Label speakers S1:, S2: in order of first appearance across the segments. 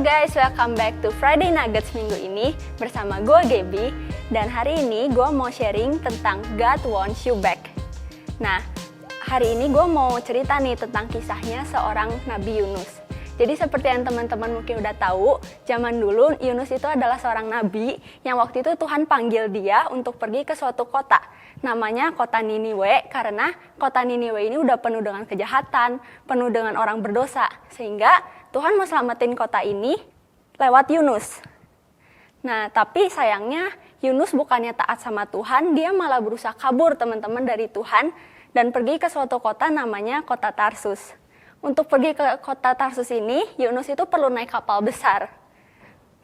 S1: guys, welcome back to Friday Nuggets minggu ini bersama gue Gaby. Dan hari ini gue mau sharing tentang God wants you back. Nah, hari ini gue mau cerita nih tentang kisahnya seorang Nabi Yunus. Jadi seperti yang teman-teman mungkin udah tahu, zaman dulu Yunus itu adalah seorang nabi yang waktu itu Tuhan panggil dia untuk pergi ke suatu kota. Namanya kota Niniwe, karena kota Niniwe ini udah penuh dengan kejahatan, penuh dengan orang berdosa. Sehingga Tuhan mau selamatin kota ini lewat Yunus. Nah, tapi sayangnya Yunus bukannya taat sama Tuhan, dia malah berusaha kabur teman-teman dari Tuhan dan pergi ke suatu kota namanya kota Tarsus. Untuk pergi ke kota Tarsus ini, Yunus itu perlu naik kapal besar.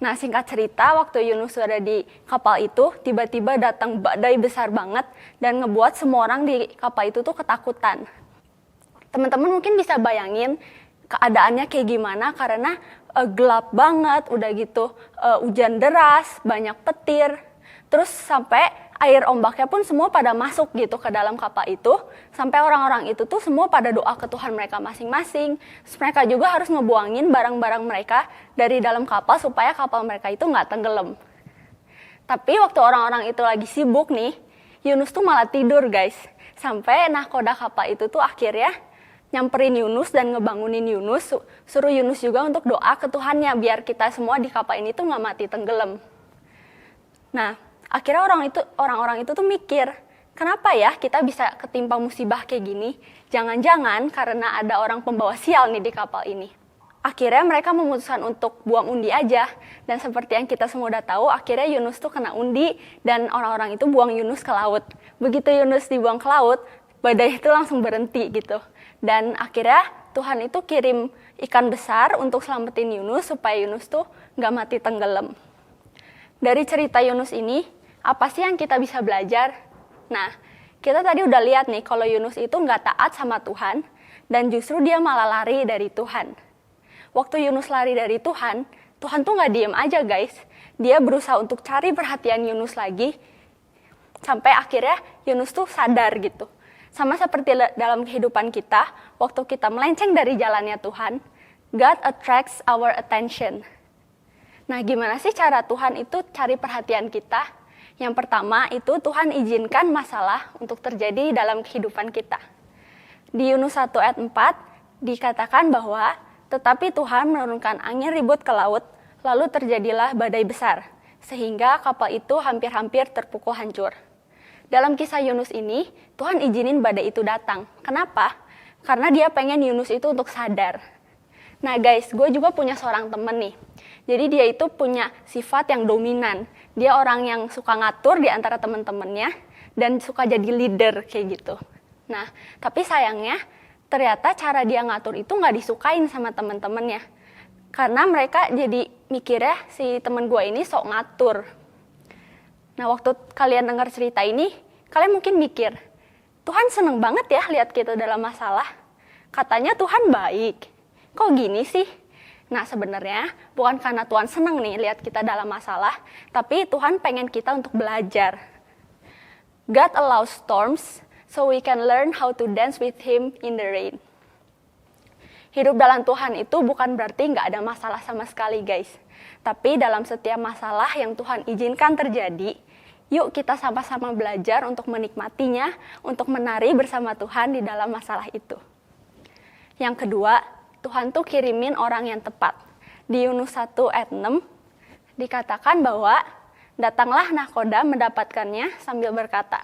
S1: Nah, singkat cerita, waktu Yunus ada di kapal itu, tiba-tiba datang badai besar banget dan ngebuat semua orang di kapal itu tuh ketakutan. Teman-teman mungkin bisa bayangin keadaannya kayak gimana karena gelap banget, udah gitu hujan deras, banyak petir, terus sampai air ombaknya pun semua pada masuk gitu ke dalam kapal itu, sampai orang-orang itu tuh semua pada doa ke Tuhan mereka masing-masing. Terus mereka juga harus ngebuangin barang-barang mereka dari dalam kapal supaya kapal mereka itu nggak tenggelam. Tapi waktu orang-orang itu lagi sibuk nih, Yunus tuh malah tidur guys. Sampai nahkoda kapal itu tuh akhirnya nyamperin Yunus dan ngebangunin Yunus, suruh Yunus juga untuk doa ke Tuhannya biar kita semua di kapal ini tuh nggak mati tenggelam. Nah, akhirnya orang-orang itu tuh mikir, kenapa ya kita bisa ketimpa musibah kayak gini? Jangan-jangan karena ada orang pembawa sial nih di kapal ini. Akhirnya mereka memutuskan untuk buang undi aja. Dan seperti yang kita semua udah tahu, akhirnya Yunus tuh kena undi dan orang-orang itu buang Yunus ke laut. Begitu Yunus dibuang ke laut, badai itu langsung berhenti gitu. Dan akhirnya Tuhan itu kirim ikan besar untuk selamatin Yunus supaya Yunus tuh nggak mati tenggelam. Dari cerita Yunus ini, apa sih yang kita bisa belajar? Nah, kita tadi udah lihat nih kalau Yunus itu nggak taat sama Tuhan dan justru dia malah lari dari Tuhan. Waktu Yunus lari dari Tuhan, Tuhan tuh nggak diem aja guys. Dia berusaha untuk cari perhatian Yunus lagi sampai akhirnya Yunus tuh sadar gitu. Sama seperti dalam kehidupan kita, waktu kita melenceng dari jalannya Tuhan, God attracts our attention. Nah, gimana sih cara Tuhan itu cari perhatian kita? Yang pertama itu Tuhan izinkan masalah untuk terjadi dalam kehidupan kita. Di Yunus 1 ayat 4 dikatakan bahwa, tetapi Tuhan menurunkan angin ribut ke laut, lalu terjadilah badai besar, sehingga kapal itu hampir-hampir terpukul hancur. Dalam kisah Yunus ini, Tuhan izinin badai itu datang. Kenapa? Karena dia pengen Yunus itu untuk sadar. Nah guys, gue juga punya seorang temen nih. Jadi dia itu punya sifat yang dominan. Dia orang yang suka ngatur di antara teman-temannya dan suka jadi leader kayak gitu. Nah, tapi sayangnya ternyata cara dia ngatur itu nggak disukain sama teman-temannya. Karena mereka jadi mikirnya si teman gue ini sok ngatur. Nah, waktu kalian dengar cerita ini, kalian mungkin mikir, Tuhan seneng banget ya lihat kita dalam masalah. Katanya Tuhan baik. Kok gini sih? Nah, sebenarnya bukan karena Tuhan seneng nih lihat kita dalam masalah, tapi Tuhan pengen kita untuk belajar. God allows storms so we can learn how to dance with Him in the rain. Hidup dalam Tuhan itu bukan berarti nggak ada masalah sama sekali guys. Tapi dalam setiap masalah yang Tuhan izinkan terjadi, yuk kita sama-sama belajar untuk menikmatinya, untuk menari bersama Tuhan di dalam masalah itu. Yang kedua, Tuhan tuh kirimin orang yang tepat. Di Yunus 1 ayat 6 dikatakan bahwa datanglah nahkoda mendapatkannya sambil berkata,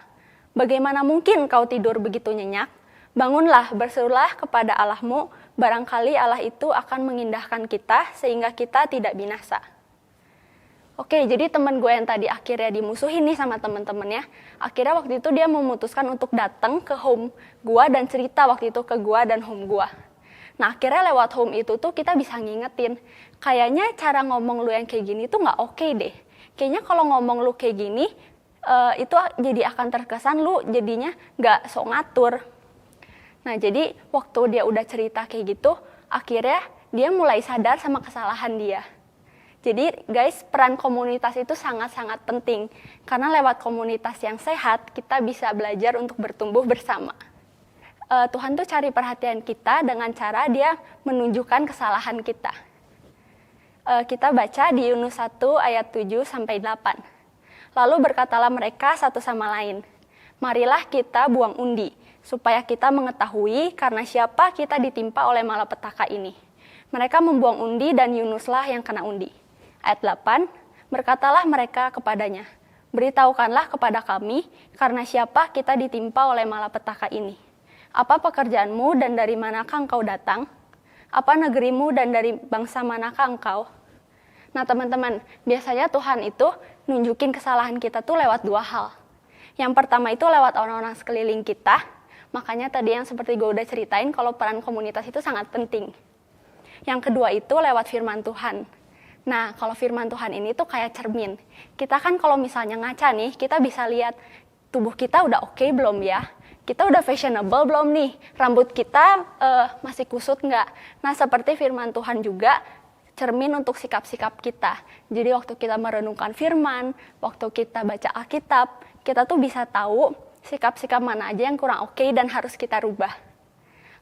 S1: bagaimana mungkin kau tidur begitu nyenyak? Bangunlah, berserulah kepada Allahmu, barangkali Allah itu akan mengindahkan kita sehingga kita tidak binasa. Oke, jadi teman gue yang tadi akhirnya dimusuhin nih sama teman-temannya, akhirnya waktu itu dia memutuskan untuk datang ke home gue dan cerita waktu itu ke gue dan home gue. Nah, akhirnya lewat home itu tuh kita bisa ngingetin, kayaknya cara ngomong lu yang kayak gini tuh nggak oke deh. Kayaknya kalau ngomong lu kayak gini, itu jadi akan terkesan lu jadinya nggak sok ngatur. Nah, jadi waktu dia udah cerita kayak gitu, akhirnya dia mulai sadar sama kesalahan dia. Jadi guys, peran komunitas itu sangat-sangat penting. Karena lewat komunitas yang sehat, kita bisa belajar untuk bertumbuh bersama. Tuhan tuh cari perhatian kita dengan cara dia menunjukkan kesalahan kita. Kita baca di Yunus 1 ayat 7-8. Lalu berkatalah mereka satu sama lain, marilah kita buang undi, supaya kita mengetahui karena siapa kita ditimpa oleh malapetaka ini. Mereka membuang undi dan Yunuslah yang kena undi. Ayat 8, berkatalah mereka kepadanya, beritahukanlah kepada kami karena siapa kita ditimpa oleh malapetaka ini. Apa pekerjaanmu dan dari manakah engkau datang? Apa negerimu dan dari bangsa manakah engkau? Nah teman-teman, biasanya Tuhan itu nunjukin kesalahan kita tuh lewat dua hal. Yang pertama itu lewat orang-orang sekeliling kita, makanya tadi yang seperti gue udah ceritain kalau peran komunitas itu sangat penting. Yang kedua itu lewat firman Tuhan. Nah kalau firman Tuhan ini tuh kayak cermin. Kita kan kalau misalnya ngaca nih, kita bisa lihat tubuh kita udah oke belum ya? Kita udah fashionable belum nih? Rambut kita masih kusut nggak? Nah seperti firman Tuhan juga, cermin untuk sikap-sikap kita. Jadi waktu kita merenungkan firman, waktu kita baca Alkitab, kita tuh bisa tahu sikap-sikap mana aja yang kurang oke dan harus kita rubah.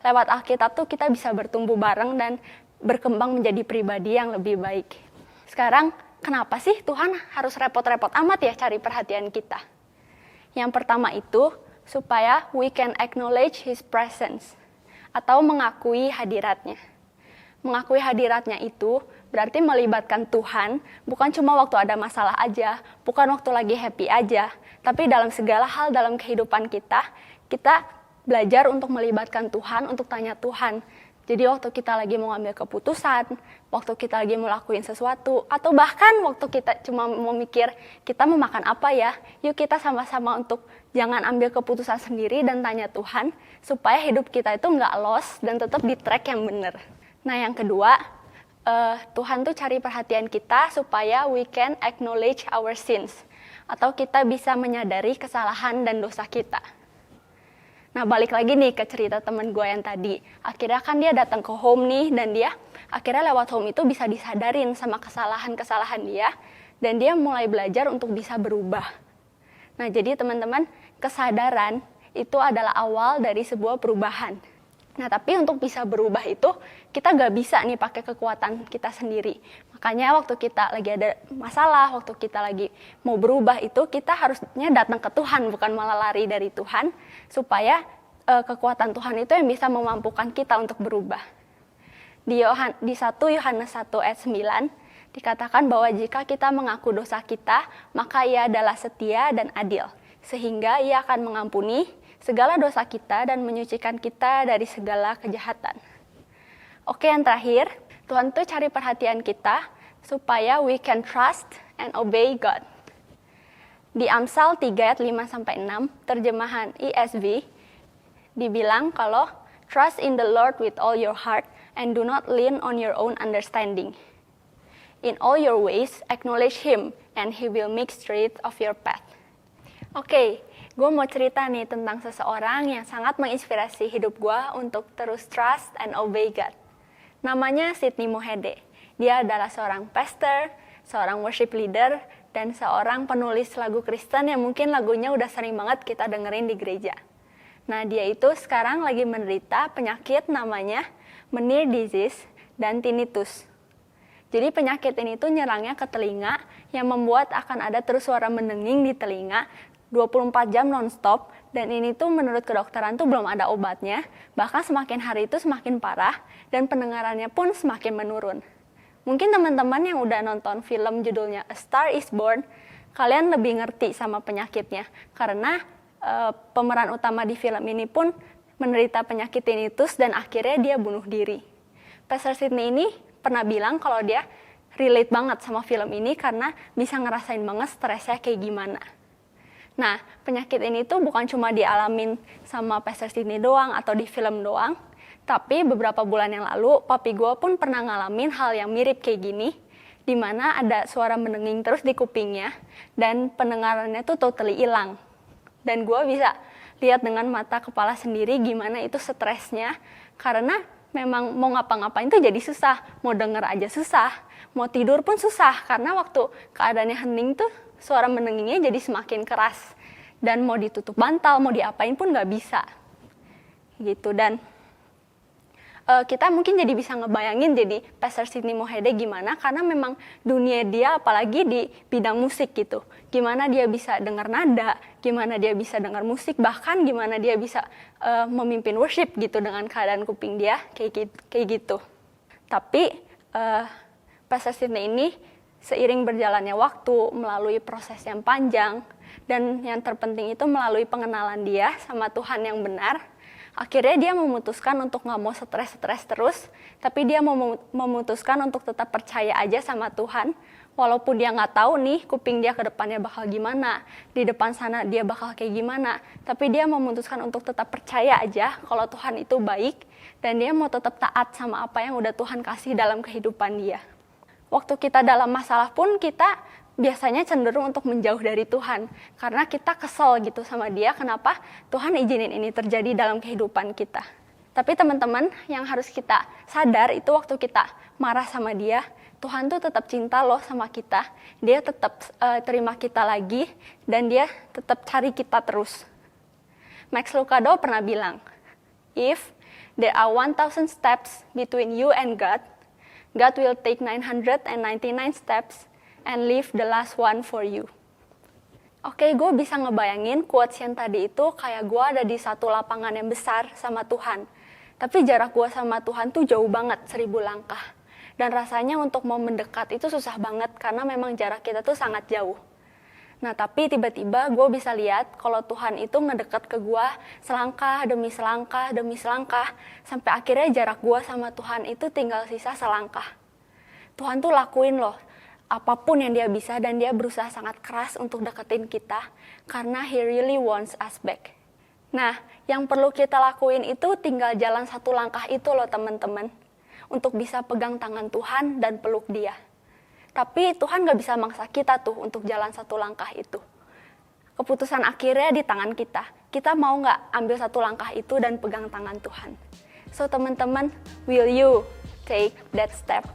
S1: Lewat Alkitab tuh kita bisa bertumbuh bareng dan berkembang menjadi pribadi yang lebih baik. Sekarang, kenapa sih Tuhan harus repot-repot amat ya cari perhatian kita? Yang pertama itu, supaya we can acknowledge His presence, atau mengakui hadiratnya. Mengakui hadiratnya itu berarti melibatkan Tuhan, bukan cuma waktu ada masalah aja, bukan waktu lagi happy aja, tapi dalam segala hal dalam kehidupan kita, kita belajar untuk melibatkan Tuhan, untuk tanya Tuhan. Jadi waktu kita lagi mau ambil keputusan, waktu kita lagi mau lakuin sesuatu, atau bahkan waktu kita cuma mau mikir, kita mau makan apa ya, yuk kita sama-sama untuk jangan ambil keputusan sendiri dan tanya Tuhan, supaya hidup kita itu nggak lost dan tetap di track yang benar. Nah yang kedua, Tuhan tuh cari perhatian kita supaya we can acknowledge our sins, atau kita bisa menyadari kesalahan dan dosa kita. Nah balik lagi nih ke cerita teman gue yang tadi, akhirnya kan dia datang ke home nih, dan dia akhirnya lewat home itu bisa disadarin sama kesalahan-kesalahan dia, dan dia mulai belajar untuk bisa berubah. Nah jadi teman-teman, kesadaran itu adalah awal dari sebuah perubahan. Nah tapi untuk bisa berubah itu kita gak bisa nih pakai kekuatan kita sendiri. Makanya waktu kita lagi ada masalah, waktu kita lagi mau berubah itu kita harusnya datang ke Tuhan, bukan malah lari dari Tuhan, supaya kekuatan Tuhan itu yang bisa memampukan kita untuk berubah. Di 1 Yohanes 1 ayat 9 dikatakan bahwa jika kita mengaku dosa kita, maka Ia adalah setia dan adil, sehingga Ia akan mengampuni segala dosa kita dan menyucikan kita dari segala kejahatan. Oke, yang terakhir, Tuhan tuh cari perhatian kita supaya we can trust and obey God. Di Amsal 3 ayat 5-6, terjemahan ESV, dibilang kalau trust in the Lord with all your heart and do not lean on your own understanding. In all your ways, acknowledge Him and He will make straight of your path. Oke, gue mau cerita nih tentang seseorang yang sangat menginspirasi hidup gue untuk terus trust and obey God. Namanya Sidney Mohede. Dia adalah seorang pastor, seorang worship leader, dan seorang penulis lagu Kristen yang mungkin lagunya udah sering banget kita dengerin di gereja. Nah, dia itu sekarang lagi menderita penyakit namanya Meniere's disease dan tinnitus. Jadi penyakit ini tuh nyerangnya ke telinga yang membuat akan ada terus suara mendenging di telinga 24 jam non-stop, dan ini tuh menurut kedokteran tuh belum ada obatnya, bahkan semakin hari itu semakin parah, dan pendengarannya pun semakin menurun. Mungkin teman-teman yang udah nonton film judulnya A Star is Born, kalian lebih ngerti sama penyakitnya, karena pemeran utama di film ini pun menderita penyakit tinnitus dan akhirnya dia bunuh diri. Pastor Sidney ini pernah bilang kalau dia relate banget sama film ini karena bisa ngerasain banget stresnya kayak gimana. Nah, penyakit ini tuh bukan cuma dialamin sama Pastor Sidney doang atau di film doang, tapi beberapa bulan yang lalu, papi gue pun pernah ngalamin hal yang mirip kayak gini, di mana ada suara mendenging terus di kupingnya, dan pendengarannya tuh totally hilang. Dan gue bisa lihat dengan mata kepala sendiri gimana itu stresnya, karena memang mau ngapa-ngapain tuh jadi susah, mau denger aja susah, mau tidur pun susah, karena waktu keadaannya hening tuh, suara mendengingnya jadi semakin keras, dan mau ditutup bantal, mau diapain pun nggak bisa, gitu. Dan kita mungkin jadi bisa ngebayangin jadi Pastor Sidney Mohede gimana, karena memang dunia dia apalagi di bidang musik gitu. Gimana dia bisa dengar nada, gimana dia bisa dengar musik, bahkan gimana dia bisa memimpin worship gitu dengan keadaan kuping dia kayak gitu. Tapi Pastor Sidney ini seiring berjalannya waktu, melalui proses yang panjang, dan yang terpenting itu melalui pengenalan dia sama Tuhan yang benar, akhirnya dia memutuskan untuk nggak mau stres-stres terus, tapi dia memutuskan untuk tetap percaya aja sama Tuhan, walaupun dia nggak tahu nih kuping dia ke depannya bakal gimana, di depan sana dia bakal kayak gimana, tapi dia memutuskan untuk tetap percaya aja kalau Tuhan itu baik, dan dia mau tetap taat sama apa yang udah Tuhan kasih dalam kehidupan dia. Waktu kita dalam masalah pun kita biasanya cenderung untuk menjauh dari Tuhan, karena kita kesel gitu sama dia, kenapa Tuhan izinin ini terjadi dalam kehidupan kita. Tapi teman-teman, yang harus kita sadar itu waktu kita marah sama dia, Tuhan tuh tetap cinta loh sama kita, dia tetap terima kita lagi, dan dia tetap cari kita terus. Max Lucado pernah bilang, if there are 1,000 steps between you and God, God will take 999 steps and leave the last one for you. Oke, gue bisa ngebayangin quotes yang tadi itu kayak gue ada di satu lapangan yang besar sama Tuhan. Tapi jarak gue sama Tuhan tuh jauh banget, 1000 langkah. Dan rasanya untuk mau mendekat itu susah banget karena memang jarak kita tuh sangat jauh. Nah, tapi tiba-tiba gue bisa lihat kalau Tuhan itu ngedekat ke gue selangkah demi selangkah demi selangkah, sampai akhirnya jarak gue sama Tuhan itu tinggal sisa selangkah. Tuhan tuh lakuin loh apapun yang dia bisa, dan dia berusaha sangat keras untuk deketin kita karena he really wants us back. Nah, yang perlu kita lakuin itu tinggal jalan satu langkah itu loh teman-teman, untuk bisa pegang tangan Tuhan dan peluk dia. Tapi Tuhan gak bisa maksa kita tuh untuk jalan satu langkah itu. Keputusan akhirnya di tangan kita. Kita mau gak ambil satu langkah itu dan pegang tangan Tuhan. So teman-teman, will you take that step?